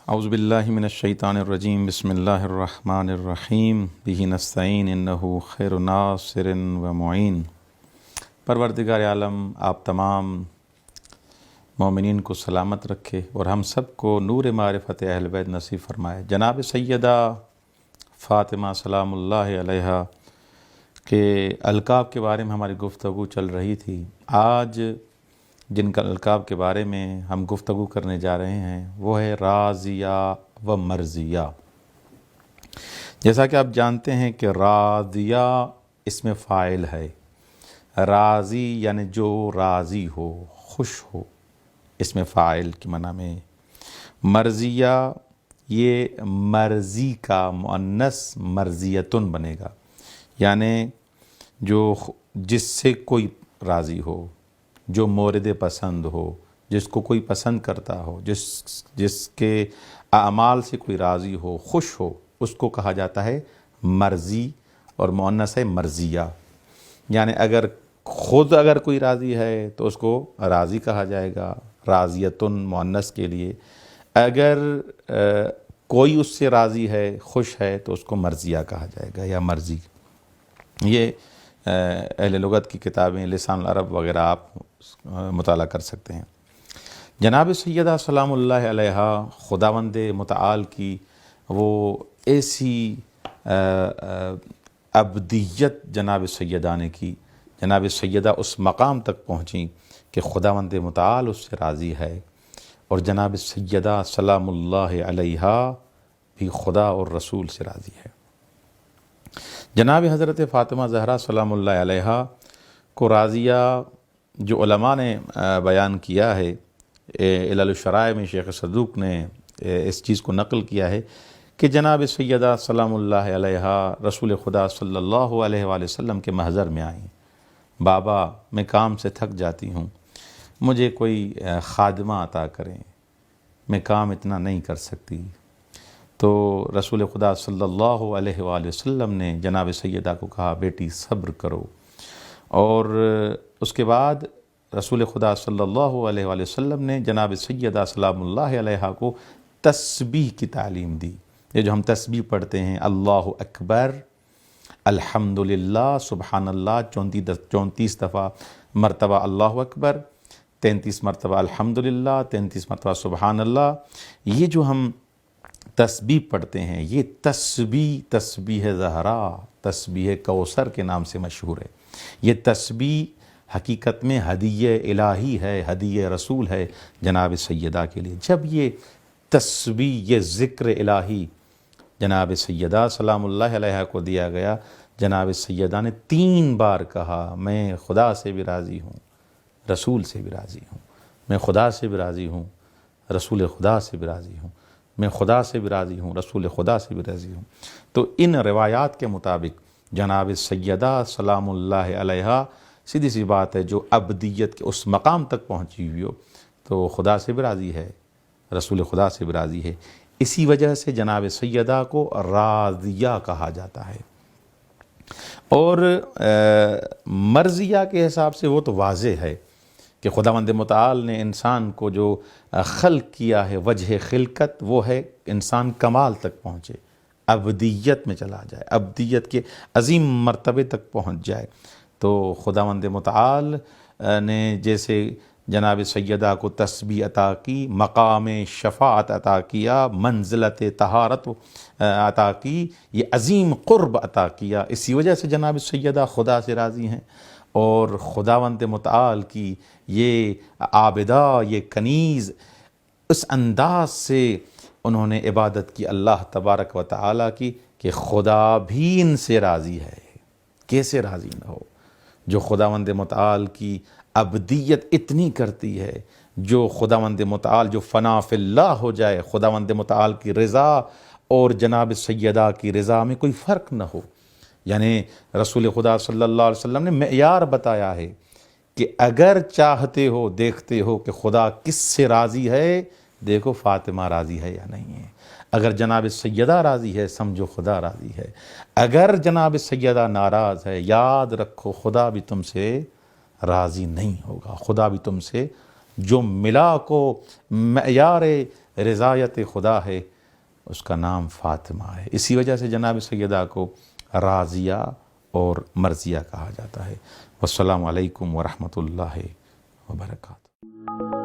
اعوذ باللہ من الشیطان الرجیم بسم اللہ الرحمن الرحیم بہ نستعین انہ خیر ناصر و معین۔ پروردگار عالم آپ تمام مومنین کو سلامت رکھے اور ہم سب کو نور معرفت اہل بیت نصیب فرمائے۔ جناب سیدہ فاطمہ سلام اللہ علیہا کے القاب کے بارے میں ہماری گفتگو چل رہی تھی۔ آج جن کا القاب کے بارے میں ہم گفتگو کرنے جا رہے ہیں وہ ہے راضیہ و مرضیہ۔ جیسا کہ آپ جانتے ہیں کہ راضیہ اس میں فاعل ہے، راضی یعنی جو راضی ہو، خوش ہو، اس میں فاعل کی معنی میں۔ مرضیہ یہ مرضی کا مؤنث مرضیتن بنے گا، یعنی جس سے کوئی راضی ہو، جو مورد پسند ہو، جس کو کوئی پسند کرتا ہو، جس کے اعمال سے کوئی راضی ہو، خوش ہو، اس کو کہا جاتا ہے مرضی، اور مؤنث ہے مرضیہ۔ یعنی اگر کوئی راضی ہے تو اس کو راضی کہا جائے گا، راضیتن مؤنث کے لیے۔ اگر کوئی اس سے راضی ہے، خوش ہے، تو اس کو مرضیہ کہا جائے گا یا مرضی۔ یہ اہل لغت کی کتابیں، لسان العرب وغیرہ آپ مطالعہ کر سکتے ہیں۔ جناب سیدہ سلام اللہ علیہا خداوند متعال کی وہ ایسی ابدیت جناب سیدہ نے کی، جناب سیدہ اس مقام تک پہنچیں کہ خداوند متعال اس سے راضی ہے، اور جناب سیدہ سلام اللہ علیہا بھی خدا اور رسول سے راضی ہے۔ جناب حضرت فاطمہ زہرا سلام اللہ علیہا کو راضیہ جو علماء نے بیان کیا ہے، علل الشرائع میں شیخ صدوق نے اس چیز کو نقل کیا ہے کہ جناب سیدہ سلام اللہ علیہا رسول خدا صلی اللہ علیہ وآلہ وسلم کے محضر میں آئیں۔ بابا میں کام سے تھک جاتی ہوں، مجھے کوئی خادمہ عطا کریں، میں کام اتنا نہیں کر سکتی۔ تو رسول خدا صلی اللہ علیہ وآلہ وسلم نے جناب سیدہ کو کہا بیٹی صبر کرو، اور اس کے بعد رسول خدا صلی اللہ علیہ وآلہ وسلم نے جناب سیدہ سلام اللہ علیہا کو تسبیح کی تعلیم دی۔ یہ جو ہم تسبیح پڑھتے ہیں، اللہ اکبر، الحمدللہ، سبحان اللہ 34 دفعہ مرتبہ اللہ اکبر، 33 مرتبہ الحمدللہ، 33 مرتبہ سبحان اللہ، یہ جو ہم تسبیح پڑھتے ہیں، یہ تسبیح زہرا، تسبیح کوثر کے نام سے مشہور ہے۔ یہ تسبیح حقیقت میں ہدیہ الہی ہے، ہدیہ رسول ہے جناب سیدہ کے لیے۔ جب یہ تسبیح، یہ ذکر الہی جناب سیدہ سلام اللہ علیہ کو دیا گیا، جناب سیدہ نے 3 بار کہا میں خدا سے بھی راضی ہوں، رسول سے بھی راضی ہوں، میں خدا سے بھی راضی ہوں، رسول خدا سے بھی راضی ہوں، میں خدا سے بھی راضی ہوں، رسول خدا سے بھی راضی ہوں۔ تو ان روایات کے مطابق جناب سیدہ سلام اللہ علیہا سیدھی سی بات ہے، جو ابدیت کے اس مقام تک پہنچی ہوئی ہو تو خدا سے بھی راضی ہے، رسول خدا سے بھی راضی ہے۔ اسی وجہ سے جناب سیدہ کو راضیہ کہا جاتا ہے۔ اور مرضیہ کے حساب سے وہ تو واضح ہے کہ خداوند متعال نے انسان کو جو خلق کیا ہے، وجہ خلقت وہ ہے انسان کمال تک پہنچے، ابدیت میں چلا جائے، ابدیت کے عظیم مرتبے تک پہنچ جائے۔ تو خداوند متعال نے جیسے جناب سیدہ کو تسبیح عطا کی، مقام شفاعت عطا کیا، منزلت طہارت عطا کی، یہ عظیم قرب عطا کیا، اسی وجہ سے جناب سیدہ خدا سے راضی ہیں۔ اور خداوند متعال کی یہ عابدہ، یہ کنیز، اس انداز سے انہوں نے عبادت کی اللہ تبارک و تعالیٰ کی کہ خدا بھی ان سے راضی ہے۔ کیسے راضی نہ ہو؟ جو خداوند متعال کی ابدیت اتنی کرتی ہے، جو خداوند متعال جو فنا فی اللہ ہو جائے، خداوند متعال کی رضا اور جناب سیدہ کی رضا میں کوئی فرق نہ ہو۔ یعنی رسول خدا صلی اللہ علیہ وسلم نے معیار بتایا ہے کہ اگر چاہتے ہو، دیکھتے ہو کہ خدا کس سے راضی ہے، دیکھو فاطمہ راضی ہے یا نہیں ہے۔ اگر جناب سیدہ راضی ہے، سمجھو خدا راضی ہے۔ اگر جناب سیدہ ناراض ہے، یاد رکھو خدا بھی تم سے راضی نہیں ہوگا، خدا بھی تم سے جو ملا کو معیار رضایت خدا ہے، اس کا نام فاطمہ ہے۔ اسی وجہ سے جناب سیدہ کو راضیہ اور مرضیہ کہا جاتا ہے۔ والسلام علیکم ورحمۃ اللہ وبرکاتہ۔